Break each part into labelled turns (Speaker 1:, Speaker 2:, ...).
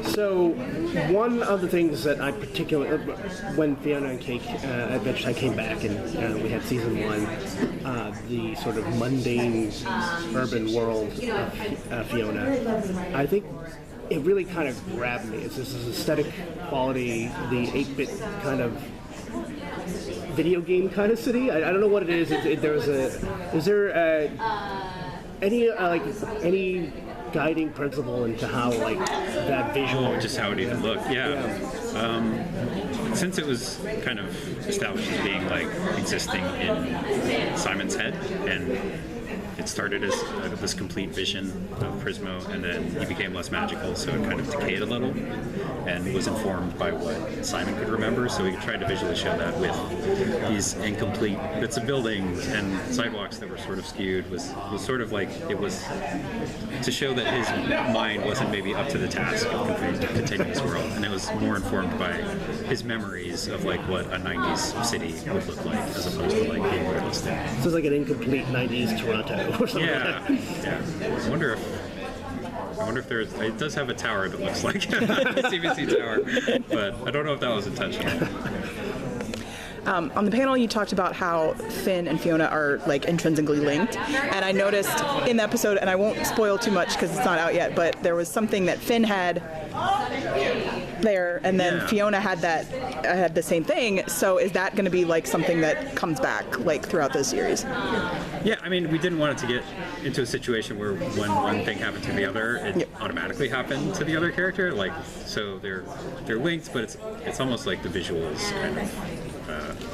Speaker 1: So, one of the things that I particularly, when Fionna and Cake Adventure Time came back and we had season 1, the sort of mundane urban world of Fionna, I think it really kind of grabbed me. It's this aesthetic quality, the 8-bit kind of video game kind of city. I don't know what it is. Is there any guiding principle into how like that visual,
Speaker 2: just how it even looked? Since it was kind of established as being like existing in Simon's head, and it started as this complete vision of Prismo, and then he became less magical, so it kind of decayed a little and was informed by what Simon could remember. So we tried to visually show that with these incomplete bits of buildings and sidewalks that were sort of skewed. Was sort of like, it was to show that his mind wasn't maybe up to the task of containing this world, and it was more informed by his memories of like what a 90s city would look like, as opposed to like being realistic.
Speaker 1: So it's like an incomplete 90s Toronto or something.
Speaker 2: Yeah. I wonder if there's. It does have a tower that looks like the CBC tower, but I don't know if that was intentional.
Speaker 3: On the panel, you talked about how Finn and Fionna are like intrinsically linked, and I noticed in the episode, and I won't spoil too much because it's not out yet, but there was something that Finn had there, and then Fionna had the same thing. So is that going to be like something that comes back like throughout the series?
Speaker 2: Yeah, I mean, we didn't want it to get into a situation where when one thing happened to the other, it automatically happened to the other character. Like, so they're linked, but it's almost like the visuals kind of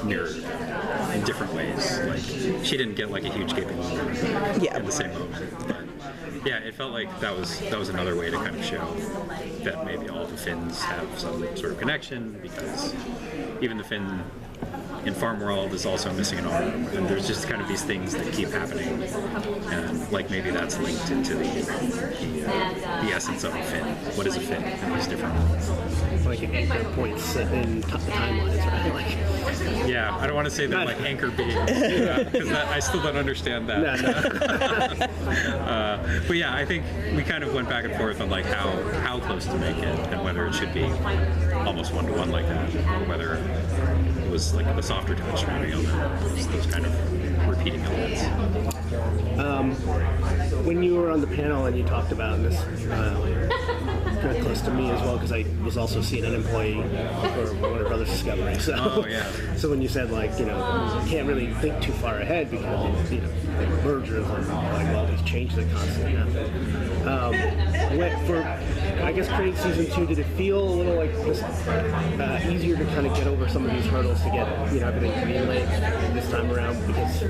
Speaker 2: mirrored in different ways. Like, she didn't get like a huge gaping wound in the same moment. But yeah, it felt like that was another way to kind of show that maybe all the Finns have some sort of connection, because even the Finn in Farm World is also missing an arm, and there's just kind of these things that keep happening, and like maybe that's linked into the essence of a Finn. What is a Finn in these different worlds?
Speaker 1: Like anchor points in timelines, right? Like,
Speaker 2: yeah, I don't want to say they're like anchor beings, because I still don't understand that.
Speaker 1: No.
Speaker 2: But yeah, I think we kind of went back and forth on like how close to make it, and whether it should be almost one-to-one like that, or whether it was like a softer touch, maybe on those kind of repeating elements.
Speaker 1: When you were on the panel and you talked about this, kind of close to me as well, because I was also seeing an employee for Warner Brothers Discovery. So, so when you said like, you can't really think too far ahead because the mergers and like all these changes that constantly happen. For I guess creating season 2, did it feel a little like this, easier to kind of get over some of these hurdles to get everything greenlit this time around because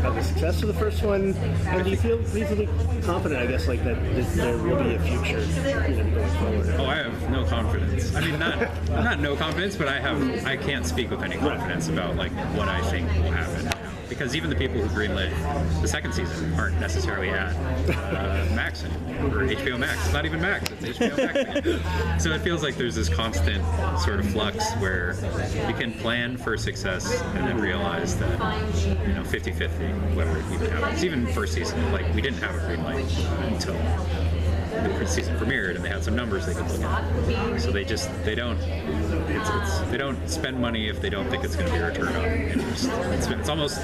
Speaker 1: of the success of the first one? And do you feel reasonably confident, I guess, like that there will be a future going forward?
Speaker 2: Oh, I have no confidence. I mean, not no confidence, but I can't speak with any confidence about like what I think will happen. Because even the people who greenlit the second season aren't necessarily at Max anymore, or HBO Max. It's not even Max, it's HBO Max again. So it feels like there's this constant sort of flux where you can plan for success and then realize that, 50-50, whether it even happens. Even first season, like, we didn't have a green light until the season premiered, and they had some numbers they could look at. So they don't spend money if they don't think it's going to be a return on interest. It's almost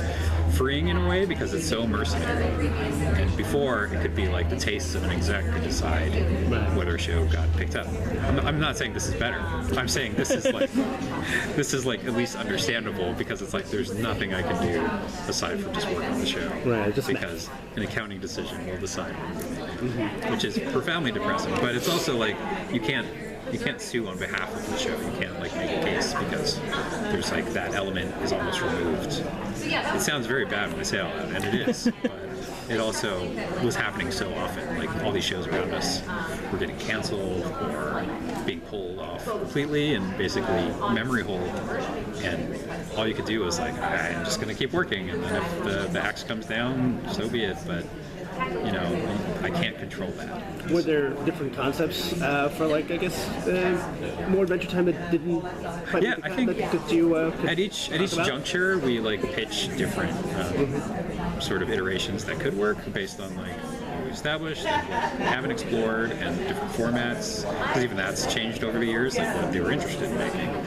Speaker 2: freeing in a way because it's so mercenary. And before, it could be like the tastes of an exec could decide whether a show got picked up. I'm not saying this is better. I'm saying this is like at least understandable, because it's like there's nothing I can do aside from just work on the show.
Speaker 1: Right,
Speaker 2: because an accounting decision will decide what we make, which is profoundly depressing. But it's also like you can't sue on behalf of the show. You can't like make a case because there's like that element is almost removed. It sounds very bad when I say it out loud, and it is. But it also was happening so often. Like all these shows around us were getting canceled or being pulled off completely and basically memory hold. And all you could do was like, I'm just going to keep working, and then if the axe comes down, so be it. But I can't control that.
Speaker 1: Were there different concepts for, like, I guess, more Adventure Time that didn't quite
Speaker 2: I think
Speaker 1: that you
Speaker 2: at each juncture we like pitch different sort of iterations that could work based on like we established and haven't explored, and different formats, because even that's changed over the years, like what they were interested in making.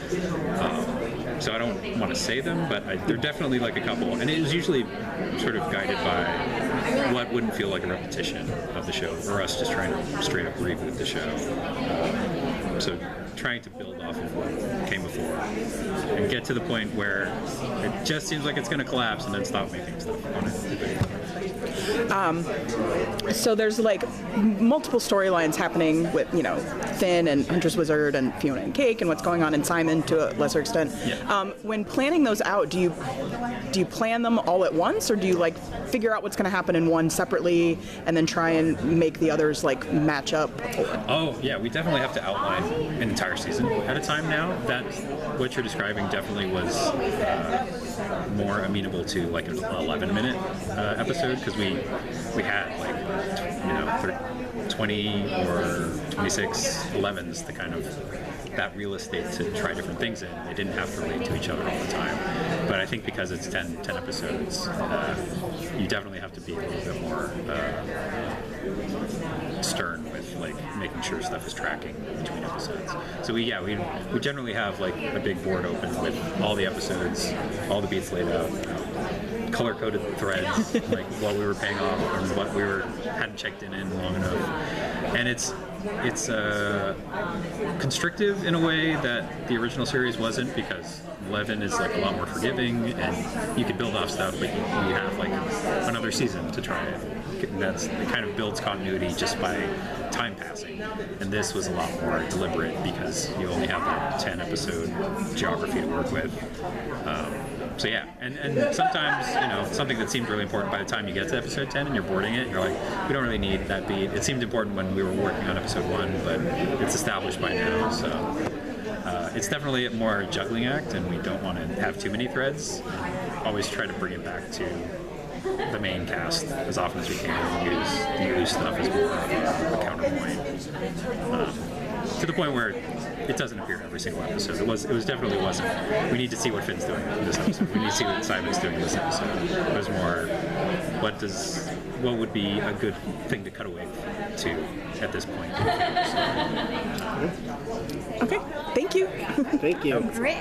Speaker 2: So I don't want to say them, but they're definitely like a couple, and it was usually sort of guided by what wouldn't feel like a repetition of the show, or us just trying to straight up reboot the show. So trying to build off of what came before and get to the point where it just seems like it's going to collapse, and then stop making stuff on it.
Speaker 3: So there's like multiple storylines happening with, you know, Finn and Huntress Wizard and Fionna and Cake and what's going on in Simon to a lesser extent.
Speaker 2: Yeah.
Speaker 3: When planning those out, do you plan them all at once, or do you like figure out what's going to happen in one separately and then try and make the others like match up?
Speaker 2: Oh yeah, we definitely have to outline an entire season at a time now. That what you're describing definitely was more amenable to like an 11-minute episode, because we had like, you know, 20 or 26 11s, the kind of that real estate to try different things in. They didn't have to relate to each other all the time. But I think because it's 10 episodes, you definitely have to be a little bit more stern with like making sure stuff is tracking between episodes. So we generally have like a big board open with all the episodes, all the beats laid out, color-coded threads, like what we were paying off and what we hadn't checked in long enough. And it's constrictive in a way that the original series wasn't, because 11 is like a lot more forgiving, and you can build off stuff, but you have like another season to try it. It kind of builds continuity just by time passing. And this was a lot more deliberate because you only have that 10 episode geography to work with. So yeah, and sometimes, you know, something that seemed really important, by the time you get to episode 10 and you're boarding it, you're like, we don't really need that beat. It seemed important when we were working on episode 1, but it's established by now, so it's definitely a more juggling act, and we don't want to have too many threads. Always try to bring it back to the main cast as often as we can, and use the loose stuff as more of a counterpoint. To the point where it doesn't appear in every single episode. It definitely wasn't. We need to see what Finn's doing in this episode. We need to see what Simon's doing in this episode. It was more, what would be a good thing to cut away to at this point.
Speaker 3: Okay, thank you.
Speaker 1: Thank you.
Speaker 4: Great.